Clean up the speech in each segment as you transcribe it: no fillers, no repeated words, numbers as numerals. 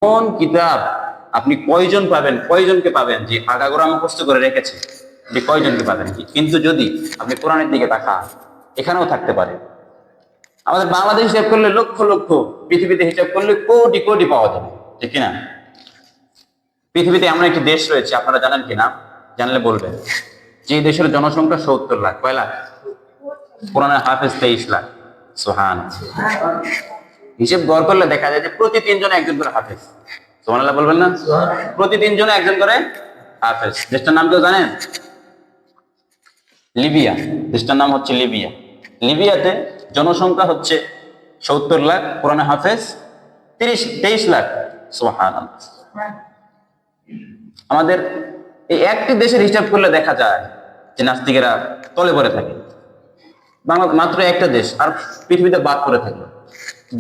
কোন কিতাব আপনি কয়জন পাবেন, কয়জনকে পাবেন যে আগাগোড়া মুখস্থ করে রেখেছে, যে কয়জনকে পাবেন কি? কিন্তু যদি আপনি কোরআনের দিকে তাকান, এখানেও থাকতে পারে। আমাদের বাংলাদেশ হিসাব করলে লক্ষ লক্ষ, পৃথিবীতে হিসাব করলে কোটি কোটি পাওয়া যাবে, ঠিক কিনা? পৃথিবীতে এমন একটি দেশ রয়েছে, আপনারা জানেন কিনা? জানলে বলবেন। যে দেশের জনসংখ্যা 70 লাখ। কয় লাখ? কোরআনের হাফেজ 23 লাখ। সুবহান। হিসেব গড় করলে দেখা যায় যে প্রতি 3 জনে একজন করে হাফেজ। সুবহানাল্লাহ বলবেন না? প্রতি 3 জনে একজন করে হাফেজ। দেশটার নাম কেউ জানেন? লিবিয়া। দেশটার নাম হচ্ছে লিবিয়া। লিবিয়াতে জনসংখ্যা হচ্ছে 70 লাখ, কোরআনে হাফেজ 23 লাখ। সুবহানাল্লাহ। আমাদের এই একটি দেশের হিসাব করলে দেখা যায় যে নাস্তিকেরা তলে পড়ে থাকে। বাংলা মাত্র একটা দেশ, আর পৃথিবীতে বাদ পড়ে থাকে।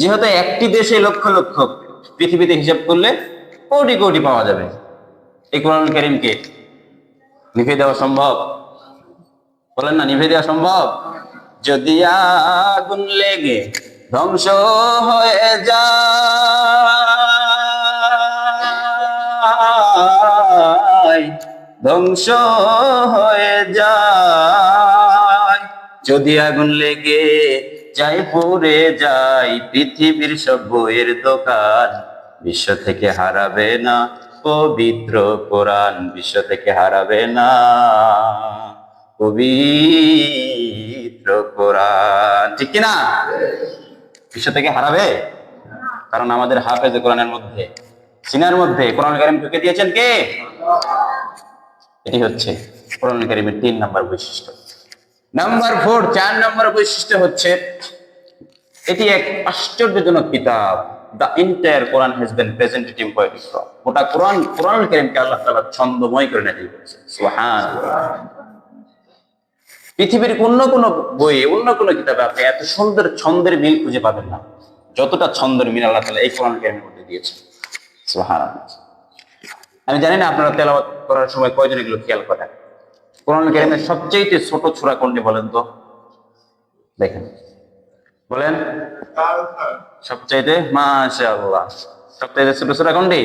যেহেতু একটি দেশে লক্ষ লক্ষ, পৃথিবীতে হিসাব করলে কোটি কোটি পাওয়া যাবে। এই কোরআন কারীমকে নিভে দেওয়া সম্ভব? বলেন না, নিভে দেওয়া সম্ভব? যদি আগুন লেগে ধ্বংস হয়ে যায়, ধ্বংস হয়ে যায়, যদি আগুন লেগে যায়, পুড়ে যায় পৃথিবীর সব বইয়ের দোকান, বিশ্ব থেকে হারাবে না পবিত্র কোরআন, বিশ্ব থেকে হারাবে না পবিত্র কোরআন, ঠিক কিনা? বিশ্ব থেকে হারাবে, কারণ আমাদের হাফেজ কোরআনের মধ্যে, সিনার মধ্যে কোরআন কারীম ঢুকে দিয়েছেন কে? এটি হচ্ছে কোরআন কারীমের 3 নম্বর বৈশিষ্ট্য। নাম্বার 4, 4 নম্বর বৈশিষ্ট্য হচ্ছে এটি এক আশ্চর্যজনক কিতাব। The entire Quran has been presented in poetic form. গোটা কোরআন কারীমকে আল্লাহ তাআলা ছন্দময় করে নাজিল করেছেন। সুবহানাল্লাহ। পৃথিবীর অন্য কোন বইয়ে, অন্য কোন কিতাবে আপনি এত সুন্দর ছন্দের মিল খুঁজে পাবেন না, যতটা ছন্দের মিল আল্লাহ তাআলা এই কোরআন কারীমের মধ্যে দিয়েছেন। সুবহানাল্লাহ। আমি জানি না আপনারা তেলাওয়াত করার সময় কয়জন এগুলো খেয়াল করেন। কোরআন কারীমের সবচেয়ে ছোট সূরা কোনটি বলেন তো? দেখেন, বলেন। সবচাইতে, মাশাআল্লাহ, সবচাইতে ছোট সূরা কোনটি?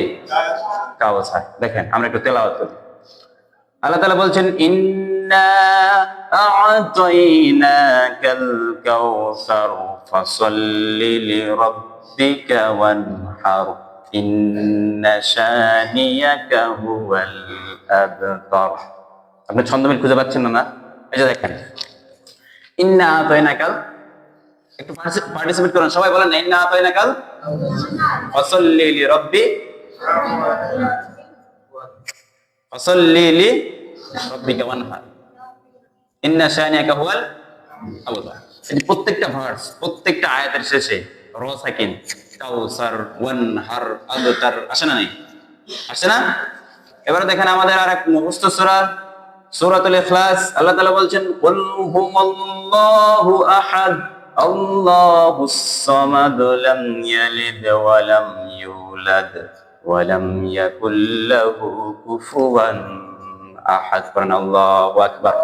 কাউসার। দেখেন, আমরা একটু তেলাওয়াত করি। আল্লাহ তাআলা বলছেন, ইন্না আ'তাইনাকাল কাউসার ফাসাল্লি লিরাব্বিকা ওয়ানহার ইন্না শানিয়াকা হুয়াল আবতার। আপনি ছন্দমিল খুঁজে পাচ্ছেন না? এই যে দেখেন, ইন্না আ'তাইনাকাল, একটু পার্টিসিপেট করেন সবাই, বলেন ইন্না আ'তাইনাকাল ফাসাল্লি লিরাব্বিকা ওয়ানহার ইন্না শানিয়াকা হুয়াল আবতার। এই প্রত্যেকটা ভার্স, প্রত্যেকটা আয়াতের শেষে র সাকিন, কাউসার, ওয়ানহার, আবতার আসে না? নাই আসে না? এবারে দেখেন আমাদের আরেক মুখস্থ সূরা, সূরাতুল ইখলাস। আল্লাহ তাআলা বলছেন, কুল হুয়াল্লাহু আহাদ আল্লাহুস সামাদ লাম ইয়ালিদ ওয়া লাম ইউলাদ ওয়া লাম ইয়াকুল লাহু কুফুয়ান আহাদ। পড়েন আল্লাহু আকবার।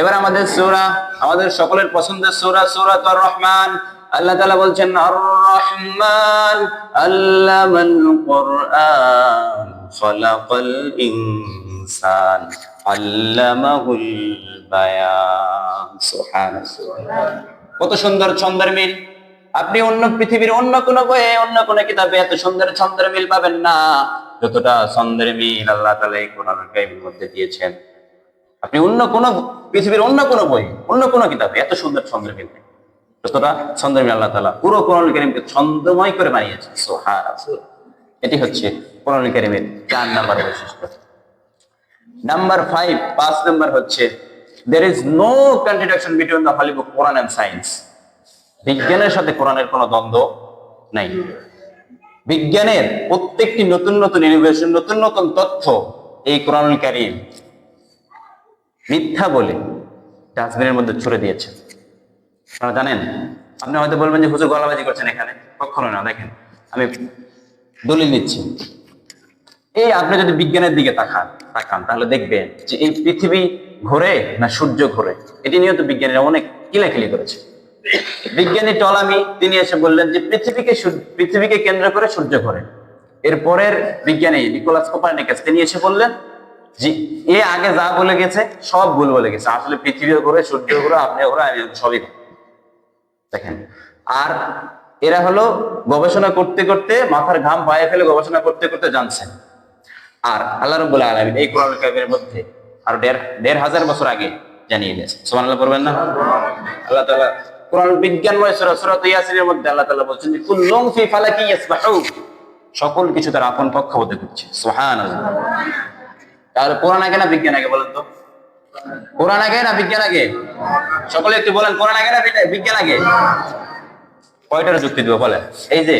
এবার আমাদের সূরা, আমাদের সকলের পছন্দের সূরা, সূরাতুর রহমান। আল্লাহ তাআলা বলছেন, আর রহমান আল্লামাল কুরআন খালাকাল ইনসান আল্লামাহুল বায়ান। সুবহানাল্লাহ। কত সুন্দর ছন্দের মিল! আপনি অন্য পৃথিবীর অন্য কোন বইয়ে, অন্য কোন কিতাবে এত সুন্দর ছন্দের মিল পাবেন না, যতটা ছন্দের মিল আল্লাহ তাআলা এই কোরআন কারীমের মধ্যে দিয়েছেন। আপনি অন্য কোন পৃথিবীর অন্য কোন বই, অন্য কোন কিতাবে এত সুন্দর ছন্দের মিল নেই, যতটা ছন্দের মিল আল্লাহ তাআলা পুরো কোরআন কারীমকে ছন্দময় করে বানিয়েছেন। সুবহানাল্লাহ। এটি হচ্ছে কোরআন কারীমের 4 নম্বর বৈশিষ্ট্য। নাম্বার 5, 5 নম্বর হচ্ছে there is no contradiction between the holy book Quran and science. বিজ্ঞানের সাথে কোরআনের কোনো দ্বন্দ্ব নাই। বিজ্ঞানের প্রত্যেকটি নতুন নতুন ইনোভেশন, নতুন নতুন তথ্য এই কোরআন কারীম মিথ্যা বলে ডাস্টবিনের মধ্যে ছুড়ে দিয়েছে। আপনারা জানেন? আপনি হয়তো বলবেন যে হুজুর গলাবাজি করছেন এখানে। কখনো না। দেখেন, আমি দলিল দিচ্ছি। এই আপনি যদি বিজ্ঞানের দিকে তাকান তাহলে দেখবেন যে এই পৃথিবী ঘোরে না সূর্য ঘোরে, এটি নিয়ে তো বিজ্ঞানীরা অনেক কিলাকিলি করেছে। বিজ্ঞানী টলামি তিনি এসে বললেন যে পৃথিবীকে কেন্দ্র করে সূর্য ঘোরে। এরপরের বিজ্ঞানী নিকোলাস কোপারনিকাস তিনি এসে বললেন যে এ আগে যা বলে গেছে সব ভুল বলে গেছে, আসলে পৃথিবীও ঘোরে, সূর্য ঘোরে, আপনি ঘোরে, আমি সবই ঘোরে। দেখেন, আর এরা হলো গবেষণা করতে করতে মাথার ঘাম পায়ে ফেলে গবেষণা করতে করতে জানছেন। আর আল্লাহ রাব্বুল আলামিন এই কোরআন কারীমের মধ্যে আরো দেড় হাজার বছর আগে জানিয়ে দিয়েছে। সুবহানাল্লাহ পড়বেন না? আল্লাহ তাআলা কোরআন বিজ্ঞানময় সূরা সূরা ইয়াসিনের মধ্যে আল্লাহ তাআলা বলছেন যে কুল্লুম ফি ফালাকি ইয়াসবাহুন, সকল কিছু তার আপন কক্ষপথে ঘুরছে। সুবহানাল্লাহ। তাহলে কোরআন আগে না বিজ্ঞান আগে বলেন তো? কোরআন আগে না বিজ্ঞান আগে? সকলে একটু বলেন, কোরআন আগে না বিজ্ঞান আগে? কয়টার যুক্তি দিব বলেন? এই যে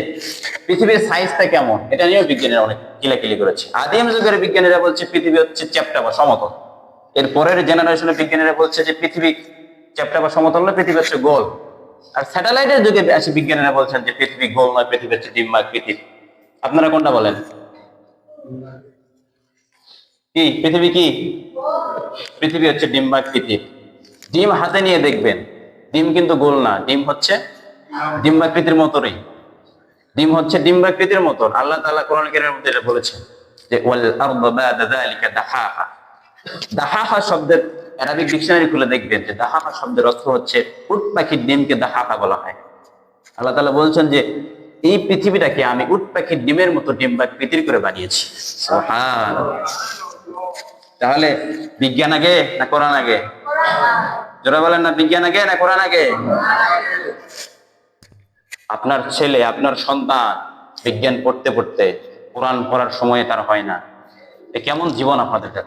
পৃথিবীর সাইজটা কেমন, এটা নিয়েও বিজ্ঞানীরা অনেক কিলাকিলি করেছে। আদিম যুগের বিজ্ঞানীরা বলছে পৃথিবী হচ্ছে চ্যাপ্টা বা সমতল। এর পরের জেনারেশনের বিজ্ঞানীরা বলছে যে পৃথিবী চ্যাপ্টা বা সমতল নয়, পৃথিবী হচ্ছে গোল। আর স্যাটেলাইটের যুগে আসে বিজ্ঞানীরা বলছেন যে পৃথিবী গোল নয়, পৃথিবী হচ্ছে ডিম্বাকৃতি। আপনারা কোনটা বলেন? কি পৃথিবী কি? পৃথিবী হচ্ছে ডিম্বাকৃতি। ডিম হাতে নিয়ে দেখবেন, ডিম কিন্তু গোল না, ডিম হচ্ছে ডিম্বাকৃতির মতনই। ডিম হচ্ছে ডিম্বাকৃতির মতন। আল্লাহ তাআলা কোরআন কারীমের মধ্যে এটা বলেছেন যে ওয়াল আরদু বা'দা যালিকা দাহাহা। দাহাহা শব্দের আরবিক ডিকশনারি খুলে দেখবেন যে দাহাহা শব্দের অর্থ হচ্ছে উট পাখির ডিমকে দাহাহা বলা হয়। আল্লাহ তাআলা বলছেন যে এই পৃথিবীটাকে আমি উট পাখির ডিমের মতো ডিম্বাকৃতির করে বানিয়েছি। সুবহানাল্লাহ। তাহলে বিজ্ঞান আগে না কোরআন আগে? যারা বলেন না বিজ্ঞান আগে না কোরআন আগে? আপনার ছেলে, আপনার সন্তান বিজ্ঞান পড়তে পড়তে কোরআন পড়ার সময় তার হয় না, এ কেমন জীবন আপনাদের কাছে?